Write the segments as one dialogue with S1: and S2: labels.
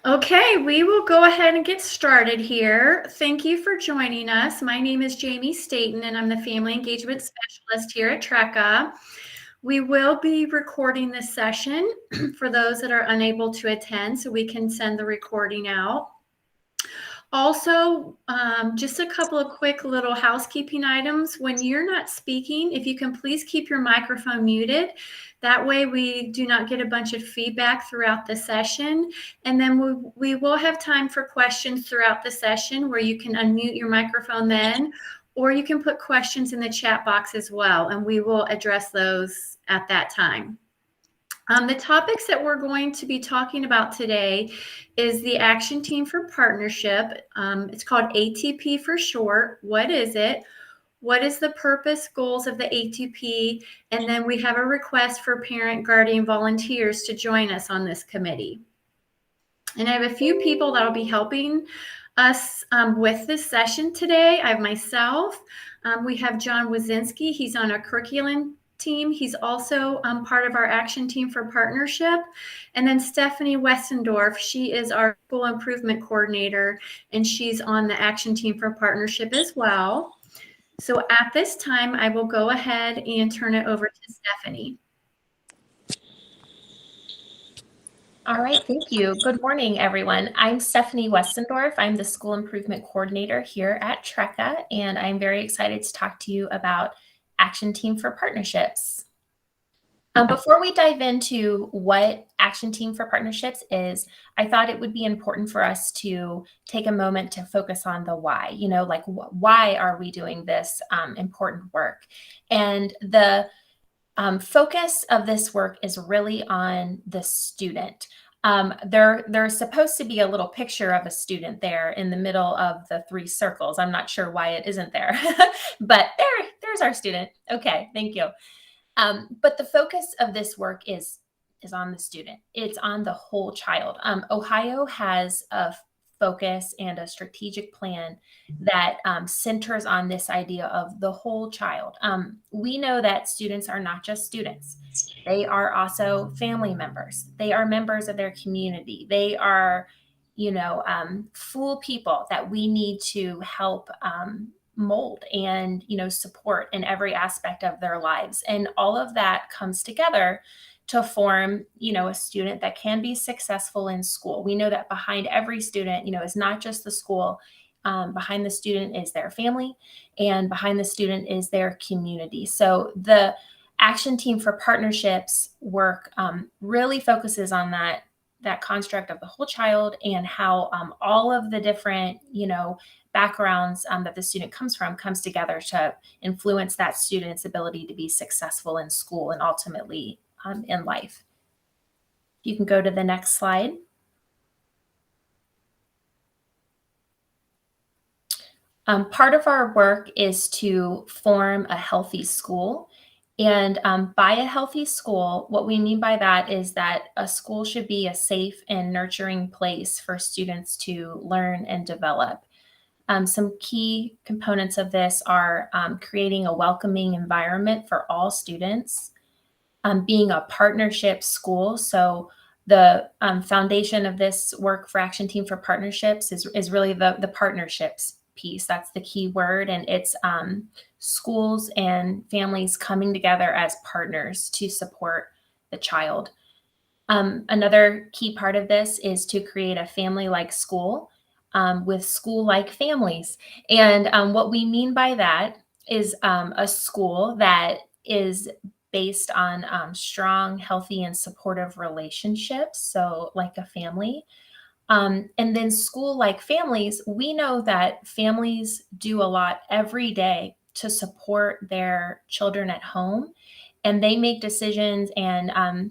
S1: Okay, we will go ahead and get started here. Thank you for joining us. My name is Jamie Staten, and I'm the Family Engagement Specialist here at Trecca. We will be recording this session for those that are unable to attend, so we can send the recording out. Also, just a couple of quick little housekeeping items. When you're not speaking, if you can please keep your microphone muted. That way we do not get a bunch of feedback throughout the session. And then we will have time for questions throughout the session where you can unmute your microphone then, or you can put questions in the chat box as well, and we will address those at that time. The topics that we're going to be talking about today is the Action Team for Partnership. It's called ATP for short. What is it? What is the purpose, goals of the ATP? And then we have a request for parent, guardian, volunteers to join us on this committee. And I have a few people that will be helping us with this session today. I have myself. We have John Wazinski. He's on our curriculum team. He's also part of our action team for partnership. And then Stephanie Westendorf, she is our school improvement coordinator, and she's on the action team for partnership as well. So at this time, I will go ahead and turn it over to Stephanie.
S2: All right, thank you. Good morning, everyone. I'm Stephanie Westendorf. I'm the School Improvement Coordinator here at Trecca, and I'm very excited to talk to you about Action Team for Partnerships. Before we dive into what Action Team for Partnerships is, I thought it would be important for us to take a moment to focus on the why, like why are we doing this important work? And the focus of this work is really on the student. There's supposed to be a little picture of a student there in the middle of the three circles. I'm not sure why it isn't there, but there's our student. Okay, thank you. But the focus of this work is on the student. It's on the whole child. Ohio has a focus and a strategic plan that centers on this idea of the whole child. We know that students are not just students. They are also family members. They are members of their community. They are, full people that we need to help mold and support in every aspect of their lives, and all of that comes together to form a student that can be successful in school. We know that behind every student is not just the school. Behind the student is their family, and behind the student is their community. So the Action Team for Partnerships work really focuses on that construct of the whole child, and how all of the different backgrounds that the student comes together to influence that student's ability to be successful in school and ultimately in life. You can go to the next slide. Part of our work is to form a healthy school. And by a healthy school, what we mean by that is that a school should be a safe and nurturing place for students to learn and develop. Some key components of this are creating a welcoming environment for all students, being a partnership school. So the foundation of this work for Action Team for Partnerships is really the partnerships piece. That's the key word. And it's schools and families coming together as partners to support the child. Another key part of this is to create a family-like school with school-like families. And what we mean by that is a school that is based on strong, healthy, and supportive relationships. So like a family. And then school-like families, we know that families do a lot every day to support their children at home. And they make decisions and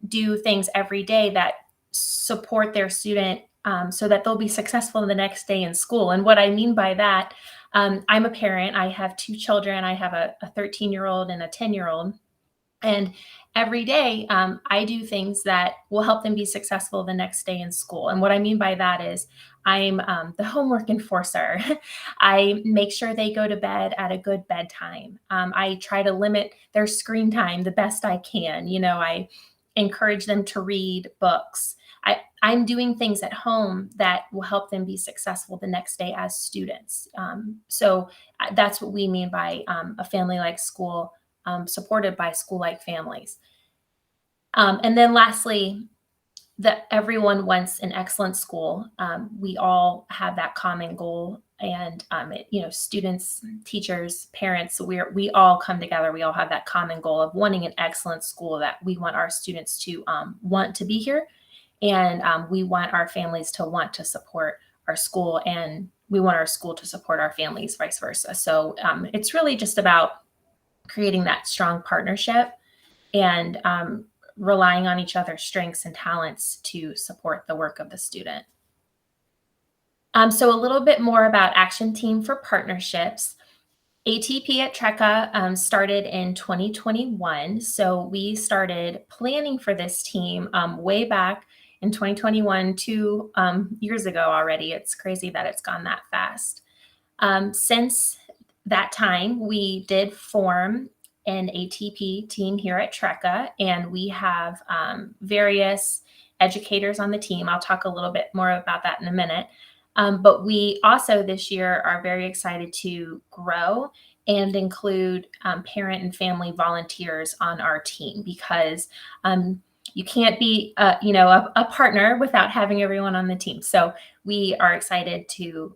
S2: do things every day that support their student so that they'll be successful the next day in school. And what I mean by that, I'm a parent. I have two children. I have a 13-year-old and a 10-year-old. And every day, I do things that will help them be successful the next day in school. And what I mean by that is I'm the homework enforcer. I make sure they go to bed at a good bedtime. I try to limit their screen time the best I can. encourage them to read books. I'm doing things at home that will help them be successful the next day as students. So that's what we mean by a family-like school, supported by school-like families. And then lastly, that everyone wants an excellent school. We all have that common goal, and students, teachers, parents, we all come together. We all have that common goal of wanting an excellent school, that we want our students to want to be here, and we want our families to want to support our school, and we want our school to support our families, vice versa. So it's really just about creating that strong partnership and relying on each other's strengths and talents to support the work of the student. So a little bit more about Action Team for Partnerships. ATP at Trecca started in 2021. So we started planning for this team way back in 2021, 2 years ago already. It's crazy that it's gone that fast. Since that time, we did form an ATP team here at Trecca, and we have various educators on the team. I'll talk a little bit more about that in a minute. But we also this year are very excited to grow and include parent and family volunteers on our team, because you can't be a partner without having everyone on the team. So we are excited to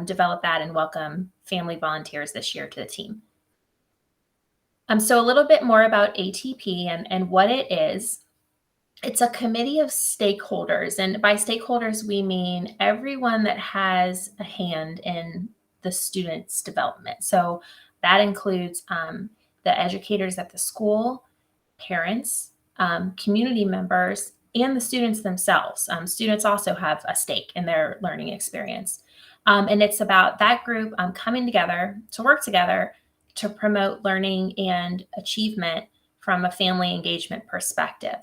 S2: develop that and welcome family volunteers this year to the team. So a little bit more about ATP and what it is. It's a committee of stakeholders, and by stakeholders, we mean everyone that has a hand in the student's development. So that includes the educators at the school, parents, community members, and the students themselves. Students also have a stake in their learning experience. And it's about that group coming together to work together to promote learning and achievement from a family engagement perspective.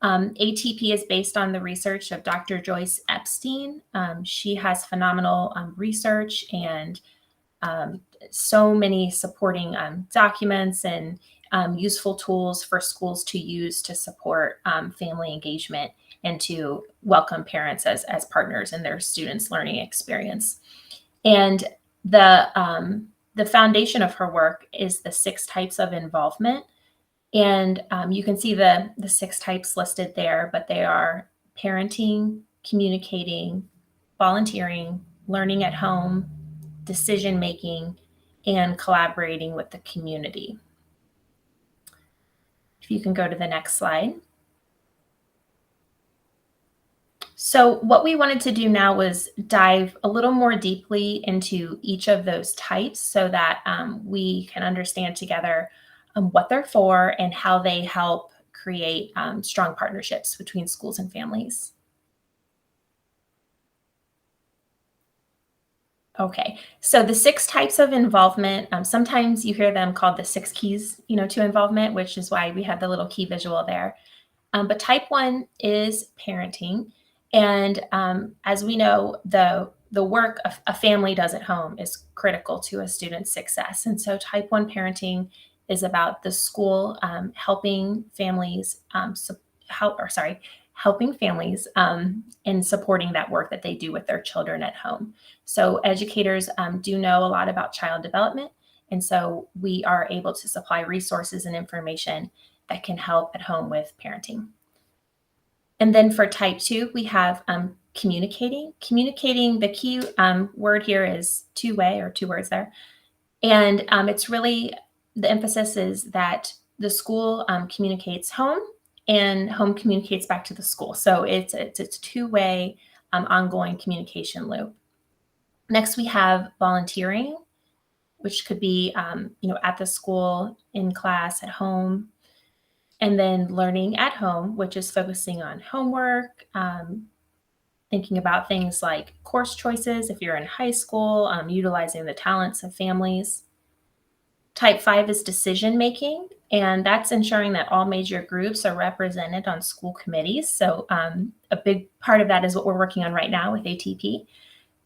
S2: ATP is based on the research of Dr. Joyce Epstein. She has phenomenal research and so many supporting documents and useful tools for schools to use to support family engagement and to welcome parents as partners in their students' learning experience. And the foundation of her work is the 6 types of involvement. And you can see the 6 types listed there, but they are parenting, communicating, volunteering, learning at home, decision-making, and collaborating with the community. If you can go to the next slide. So what we wanted to do now was dive a little more deeply into each of those types so that we can understand together what they're for and how they help create strong partnerships between schools and families. Okay, so the 6 types of involvement, sometimes you hear them called the 6 keys, to involvement, which is why we have the little key visual there. But type 1 is parenting. And as we know, the work a family does at home is critical to a student's success. And so type 1 parenting is about the school helping families helping families in supporting that work that they do with their children at home. So educators do know a lot about child development, and so we are able to supply resources and information that can help at home with parenting. And then for type 2, we have communicating. Communicating, the key word here is two-way, or 2 words there. And it's really, the emphasis is that the school communicates home and home communicates back to the school. So it's a two-way ongoing communication loop. Next, we have volunteering, which could be at the school, in class, at home. And then learning at home, which is focusing on homework, thinking about things like course choices if you're in high school, utilizing the talents of families. Type 5 is decision making, and that's ensuring that all major groups are represented on school committees. So a big part of that is what we're working on right now with ATP.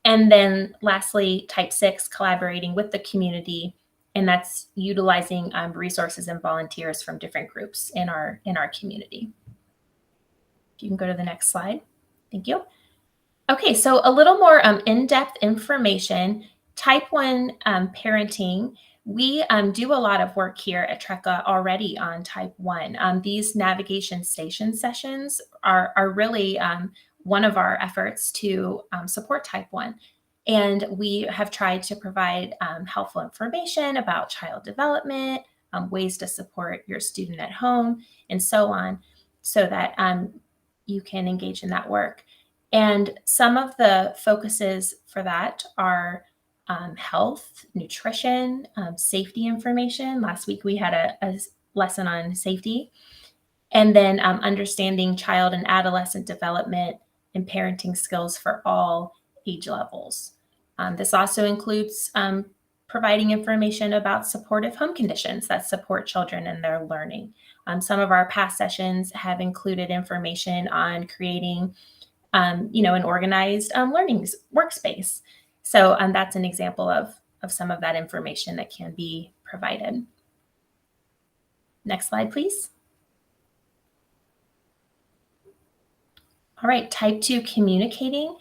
S2: And then lastly, type 6, collaborating with the community, and that's utilizing resources and volunteers from different groups in our community. If you can go to the next slide. Thank you. Okay, so a little more in-depth information. Type 1 parenting, we do a lot of work here at TRECA already on type 1. These navigation station sessions are really one of our efforts to support type 1. And we have tried to provide helpful information about child development, ways to support your student at home, and so on, so that you can engage in that work. And some of the focuses for that are health, nutrition, safety information. Last week we had a lesson on safety. And then understanding child and adolescent development and parenting skills for all age levels. This also includes providing information about supportive home conditions that support children in their learning. Some of our past sessions have included information on creating an organized learning workspace. So that's an example of some of that information that can be provided. Next slide, please. All right, type 2 communicating.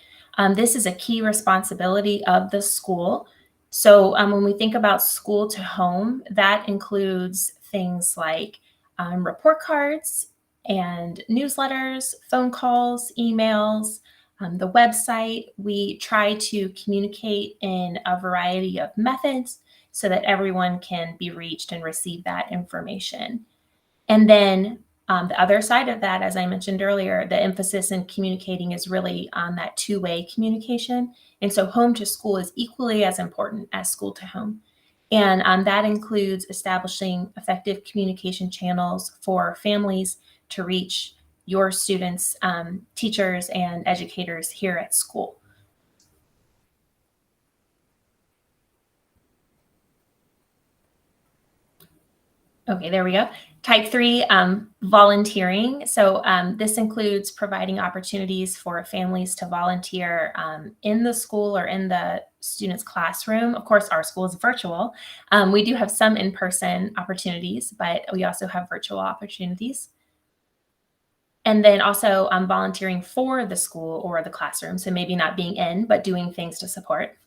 S2: This is a key responsibility of the school. So when we think about school to home, that includes things like report cards and newsletters, phone calls, emails, the website. We try to communicate in a variety of methods so that everyone can be reached and receive that information. And then the other side of that, as I mentioned earlier, the emphasis in communicating is really on that two-way communication. And so home to school is equally as important as school to home. And that includes establishing effective communication channels for families to reach your students, teachers, and educators here at school. Okay, there we go. Type 3, volunteering. So this includes providing opportunities for families to volunteer in the school or in the student's classroom. Of course, our school is virtual. We do have some in-person opportunities, but we also have virtual opportunities. And then also volunteering for the school or the classroom. So maybe not being in, but doing things to support.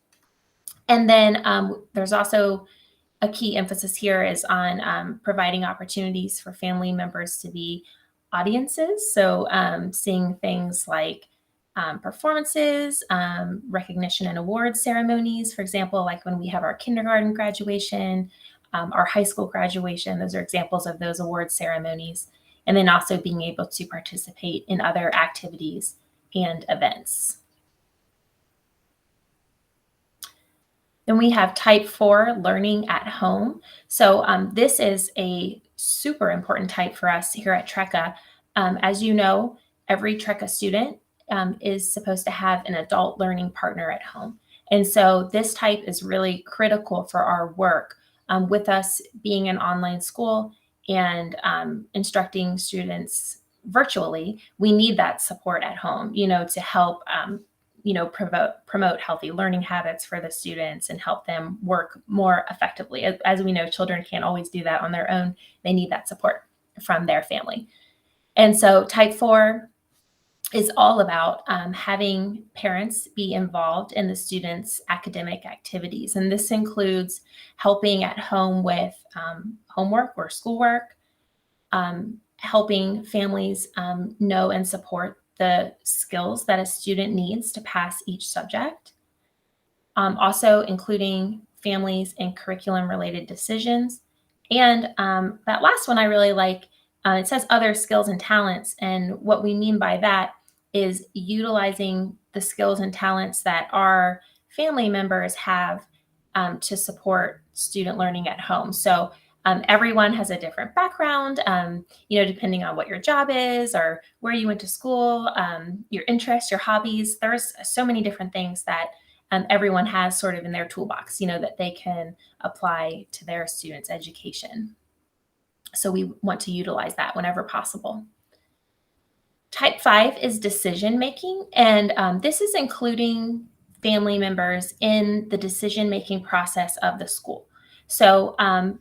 S2: And then there's also a key emphasis here is on providing opportunities for family members to be audiences. So seeing things like performances, recognition and award ceremonies, for example, like when we have our kindergarten graduation, our high school graduation, those are examples of those award ceremonies. And then also being able to participate in other activities and events. Then we have type 4, learning at home. So this is a super important type for us here at TRECA. As you know, every TRECA student is supposed to have an adult learning partner at home. And so this type is really critical for our work with us being an online school and instructing students virtually. We need that support at home, to help promote healthy learning habits for the students and help them work more effectively. As we know, children can't always do that on their own. They need that support from their family. And so type 4 is all about having parents be involved in the students' academic activities. And this includes helping at home with homework or schoolwork, helping families know and support the skills that a student needs to pass each subject. Also including families in curriculum-related decisions. And that last one I really like. It says other skills and talents. And what we mean by that is utilizing the skills and talents that our family members have to support student learning at home. So everyone has a different background, depending on what your job is or where you went to school, your interests, your hobbies. There's so many different things that everyone has sort of in their toolbox, that they can apply to their students' education. So we want to utilize that whenever possible. Type 5 is decision making, and this is including family members in the decision making process of the school. So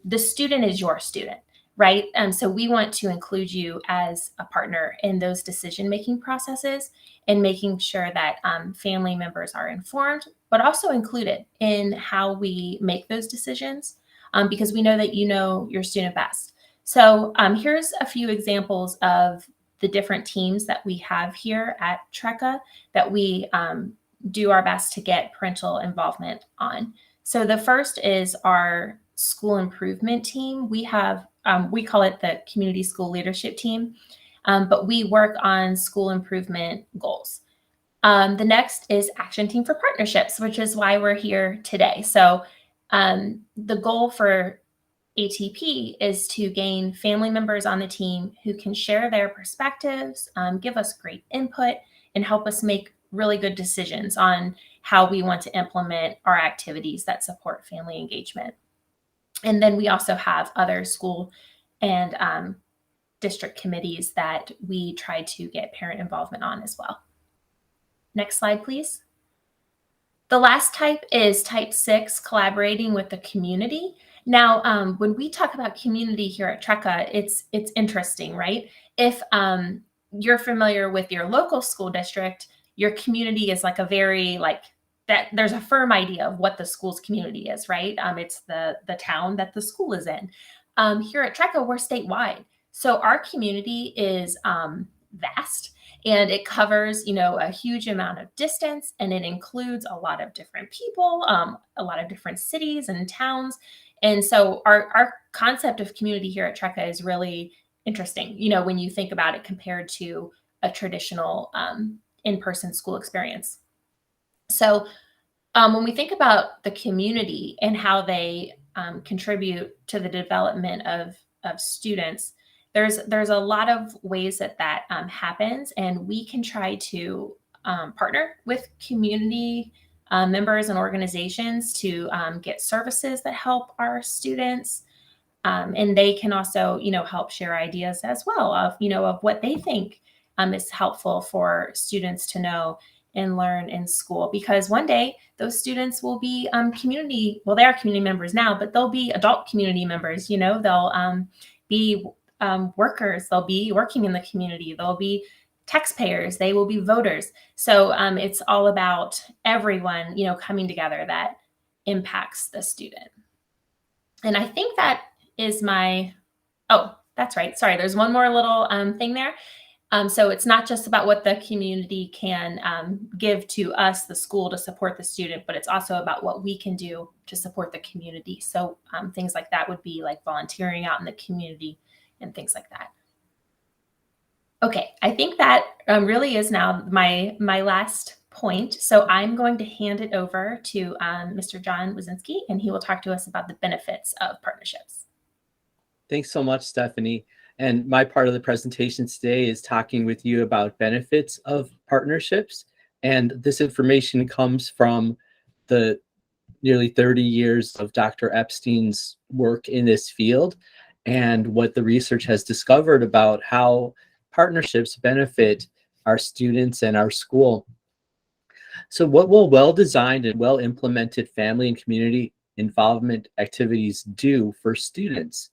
S2: the student is your student, right? So we want to include you as a partner in those decision-making processes and making sure that family members are informed, but also included in how we make those decisions, because we know that you know your student best. So here's a few examples of the different teams that we have here at TRECA that we do our best to get parental involvement on. So the first is our school improvement team. We have, we call it the community school leadership team, but we work on school improvement goals. The next is action team for partnerships, which is why we're here today. So the goal for ATP is to gain family members on the team who can share their perspectives, give us great input, and help us make really good decisions on how we want to implement our activities that support family engagement. And then we also have other school and district committees that we try to get parent involvement on as well. Next slide, please. The last type is type 6, collaborating with the community. Now, when we talk about community here at TRECA, it's interesting, right? If you're familiar with your local school district, your community is like a very that there's a firm idea of what the school's community is, right? It's the town that the school is in. Here at TRECA, we're statewide. So our community is vast, and it covers, a huge amount of distance, and it includes a lot of different people, a lot of different cities and towns. And so our concept of community here at TRECA is really interesting, when you think about it compared to a traditional in-person school experience. So when we think about the community and how they contribute to the development of students, there's a lot of ways that happens, and we can try to partner with community members and organizations to get services that help our students. And they can also, help share ideas as well of what they think is helpful for students to know and learn in school, because one day those students will be they are community members now, but they'll be adult community members. They'll be workers, they'll be working in the community, they'll be taxpayers, they will be voters. So it's all about everyone, coming together that impacts the student. And I think that is that's right. Sorry, there's one more little thing there. So it's not just about what the community can give to us, the school, to support the student, but it's also about what we can do to support the community. So things like that would be like volunteering out in the community and things like that. Okay, I think that really is now my last point. So I'm going to hand it over to Mr. John Wazinski, and he will talk to us about the benefits of partnerships.
S3: Thanks so much, Stephanie. And my part of the presentation today is talking with you about benefits of partnerships. And this information comes from the nearly 30 years of Dr. Epstein's work in this field and what the research has discovered about how partnerships benefit our students and our school. So what will well-designed and well-implemented family and community involvement activities do for students?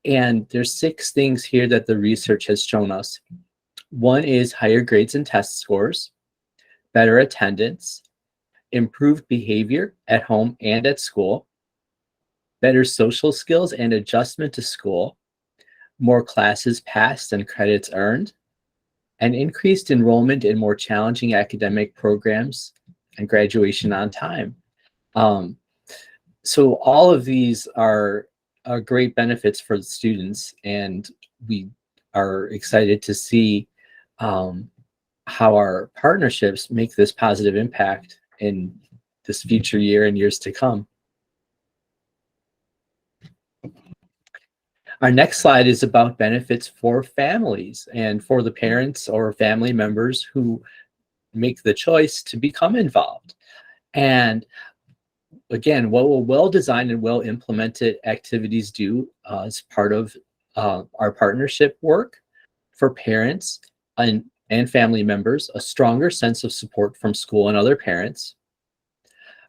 S3: And there's 6 things here that the research has shown us. One is higher grades and test scores, better attendance, improved behavior at home and at school, better social skills and adjustment to school, more classes passed and credits earned, and increased enrollment in more challenging academic programs and graduation on time. So all of these are great benefits for the students, and we are excited to see how our partnerships make this positive impact in this future year and years to come. Our next slide is about benefits for families and for the parents or family members who make the choice to become involved. And again, what will well-designed and well-implemented activities do as part of our partnership work for parents and family members: a stronger sense of support from school and other parents,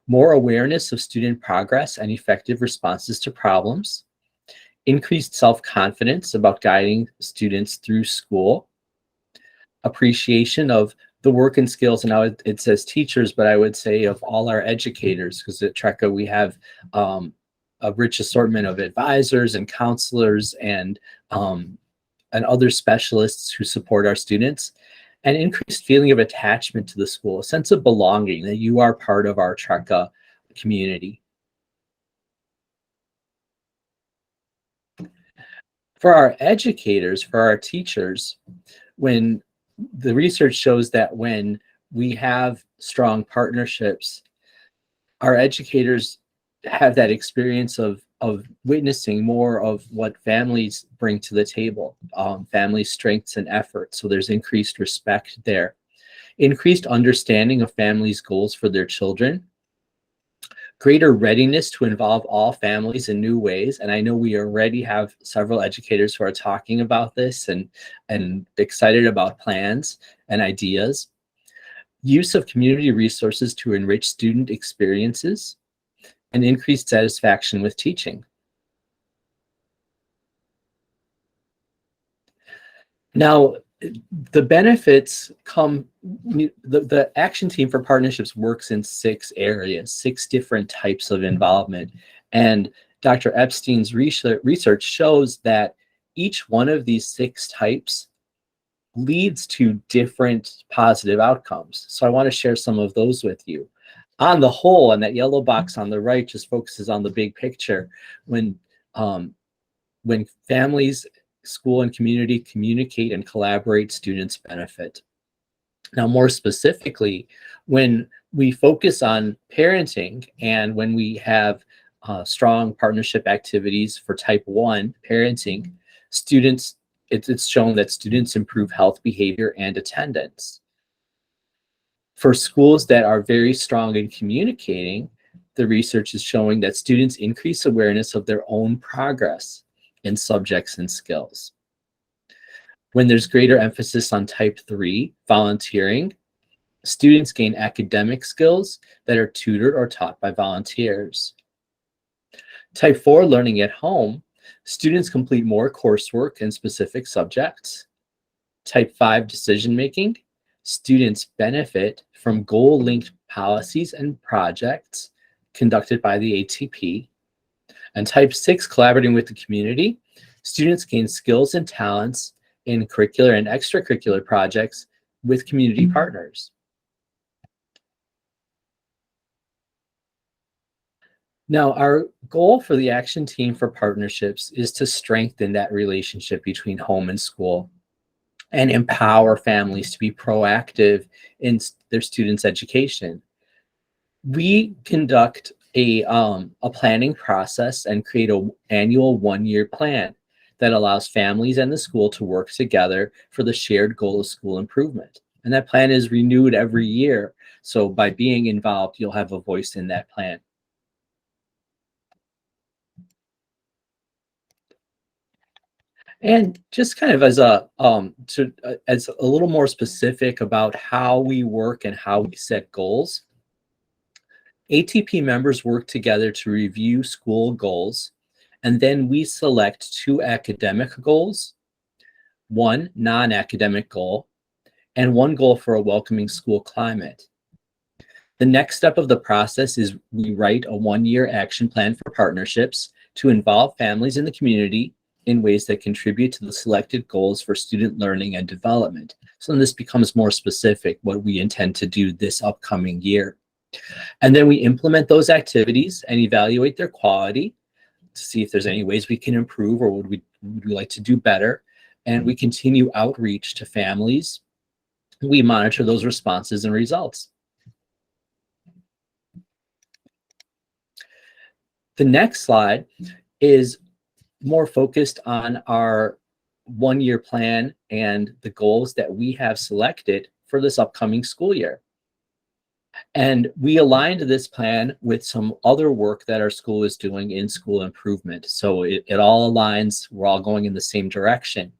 S3: more awareness of student progress and effective responses to problems, increased self-confidence about guiding students through school, appreciation of the work and skills, and now it says teachers, but I would say of all our educators, because at TRECA we have a rich assortment of advisors and counselors and other specialists who support our students, and increased feeling of attachment to the school, a sense of belonging, that you are part of our TRECA community. For our educators, for our teachers, when the research shows that when we have strong partnerships, our educators have that experience of witnessing more of what families bring to the table, family strengths and efforts. So there's increased respect there, increased understanding of families' goals for their children, greater readiness to involve all families in new ways. And I know we already have several educators who are talking about this and excited about plans and ideas. Use of community resources to enrich student experiences, and increased satisfaction with teaching. Now, the benefits come, the action team for partnerships works in 6 areas, 6 different types of involvement. And Dr. Epstein's research shows that each one of these 6 types leads to different positive outcomes. So I want to share some of those with you. On the whole, and that yellow box on the right just focuses on the big picture. When families, school, and community communicate and collaborate, students benefit. Now, more specifically, when we focus on parenting and when we have strong partnership activities for type 1 parenting, students, it's shown that students improve health, behavior, and attendance. For schools that are very strong in communicating, the research is showing that students increase awareness of their own progress in subjects and skills. When there's greater emphasis on type 3, volunteering, students gain academic skills that are tutored or taught by volunteers. Type 4, learning at home, students complete more coursework in specific subjects. Type 5, decision-making, students benefit from goal-linked policies and projects conducted by the ATP. And type 6, collaborating with the community, students gain skills and talents in curricular and extracurricular projects with community partners. Now, our goal for the action team for partnerships is to strengthen that relationship between home and school and empower families to be proactive in their students' education. We conduct a planning process and create an annual 1-year plan that allows families and the school to work together for the shared goal of school improvement. And that plan is renewed every year. So by being involved, you'll have a voice in that plan. And just kind of as a little more specific about how we work and how we set goals, ATP members work together to review school goals, and then we select 2 academic goals, 1 non-academic goal, and 1 goal for a welcoming school climate. The next step of the process is we write a 1-year action plan for partnerships to involve families in the community in ways that contribute to the selected goals for student learning and development. So this becomes more specific, what we intend to do this upcoming year. And then we implement those activities and evaluate their quality to see if there's any ways we can improve or would we like to do better. And we continue outreach to families. We monitor those responses and results. The next slide is more focused on our 1-year plan and the goals that we have selected for this upcoming school year. And we aligned this plan with some other work that our school is doing in school improvement. So it all aligns, we're all going in the same direction.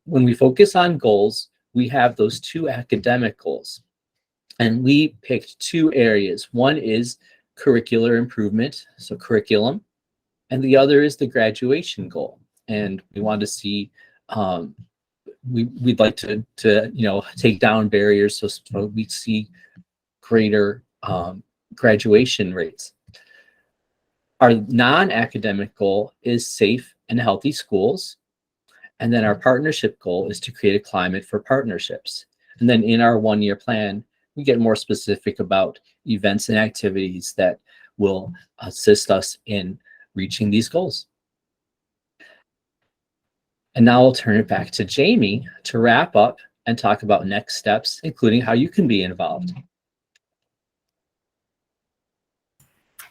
S3: When we focus on goals, we have those 2 academic goals. And we picked 2 areas. One is curricular improvement, so curriculum, And the other is the graduation goal. And we want to see, we'd like to take down barriers so we see greater graduation rates. Our non-academic goal is safe and healthy schools. And then our partnership goal is to create a climate for partnerships. And then in our one-year plan, we get more specific about events and activities that will assist us in reaching these goals. And now I'll turn it back to Jamie to wrap up and talk about next steps, including how you can be involved.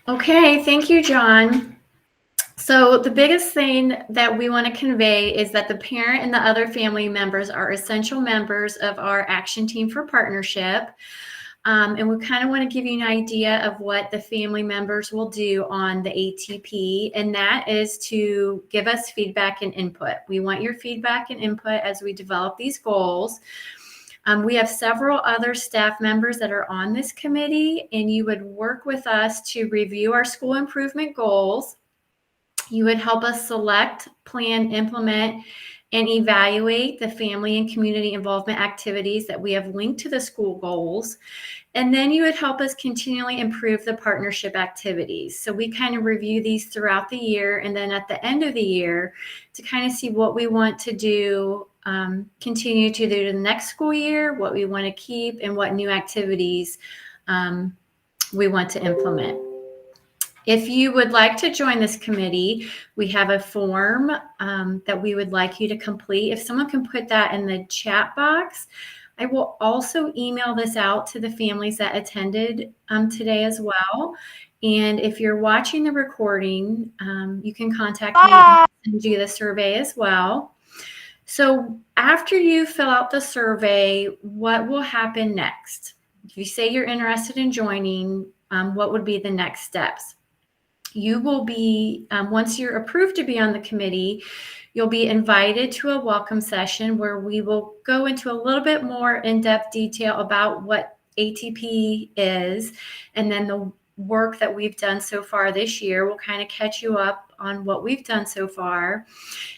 S1: Okay, thank you, John. So the biggest thing that we want to convey is that the parent and the other family members are essential members of our action team for partnership. And we kind of want to give you an idea of what the family members will do on the ATP, and that is to give us feedback and input. We want your feedback and input as we develop these goals. We have several other staff members that are on this committee, and you would work with us to review our school improvement goals. You would help us select, plan, implement, and evaluate the family and community involvement activities that we have linked to the school goals. And then you would help us continually improve the partnership activities. So we kind of review these throughout the year, and then at the end of the year to kind of see what we want to do, continue to do the next school year, what we want to keep, and what new activities we want to implement. If you would like to join this committee, we have a form that we would like you to complete. If someone can put that in the chat box, I will also email this out to the families that attended today as well. And if you're watching the recording, you can contact me and do the survey as well. So after you fill out the survey, what will happen next? If you say you're interested in joining, what would be the next steps? You will be, once you're approved to be on the committee, you'll be invited to a welcome session where we will go into a little bit more in-depth detail about what ATP is, and then the work that we've done so far this year. We'll kind of catch you up on what we've done so far.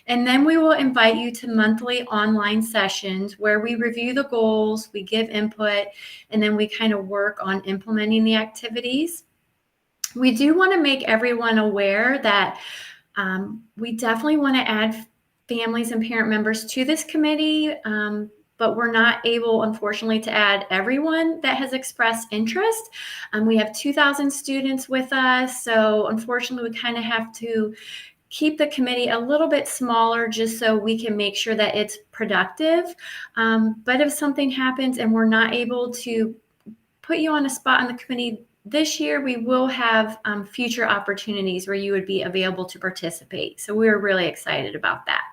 S1: And then we will invite you to monthly online sessions where we review the goals, we give input, and then we kind of work on implementing the activities. We do want to make everyone aware that we definitely want to add families and parent members to this committee, but we're not able, unfortunately, to add everyone that has expressed interest. We have 2,000 students with us, so unfortunately, we kind of have to keep the committee a little bit smaller just so we can make sure that it's productive. But if something happens and we're not able to put you on a spot on the committee this year, we will have future opportunities where you would be available to participate. So we're really excited about that.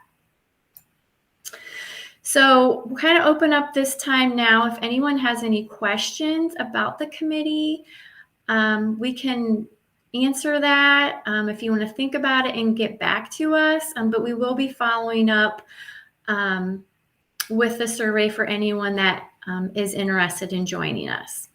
S1: So we'll kind of open up this time now. If anyone has any questions about the committee, we can answer that if you want to think about it and get back to us. But we will be following up with the survey for anyone that is interested in joining us.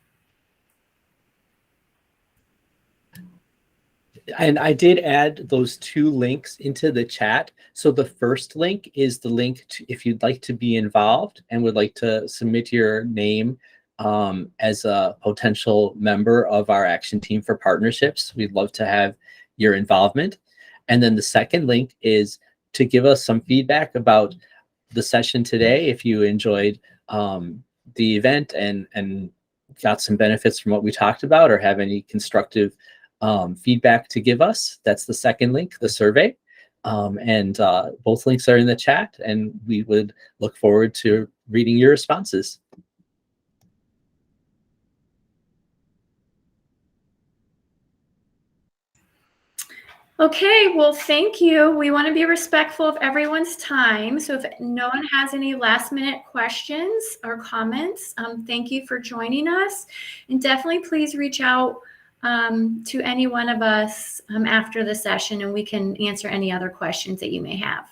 S3: And I did add those 2 links into the chat. So the first link is the link to, if you'd like to be involved and would like to submit your name as a potential member of our action team for partnerships. We'd love to have your involvement. And then the second link is to give us some feedback about the session today. If you enjoyed the event and got some benefits from what we talked about, or have any constructive feedback to give us, that's the second link, the survey. And both links are in the chat, and we would look forward to reading your responses.
S1: Okay, well, thank you. We want to be respectful of everyone's time. So if no one has any last minute questions or comments, thank you for joining us. And definitely please reach out to any one of us after the session, and we can answer any other questions that you may have.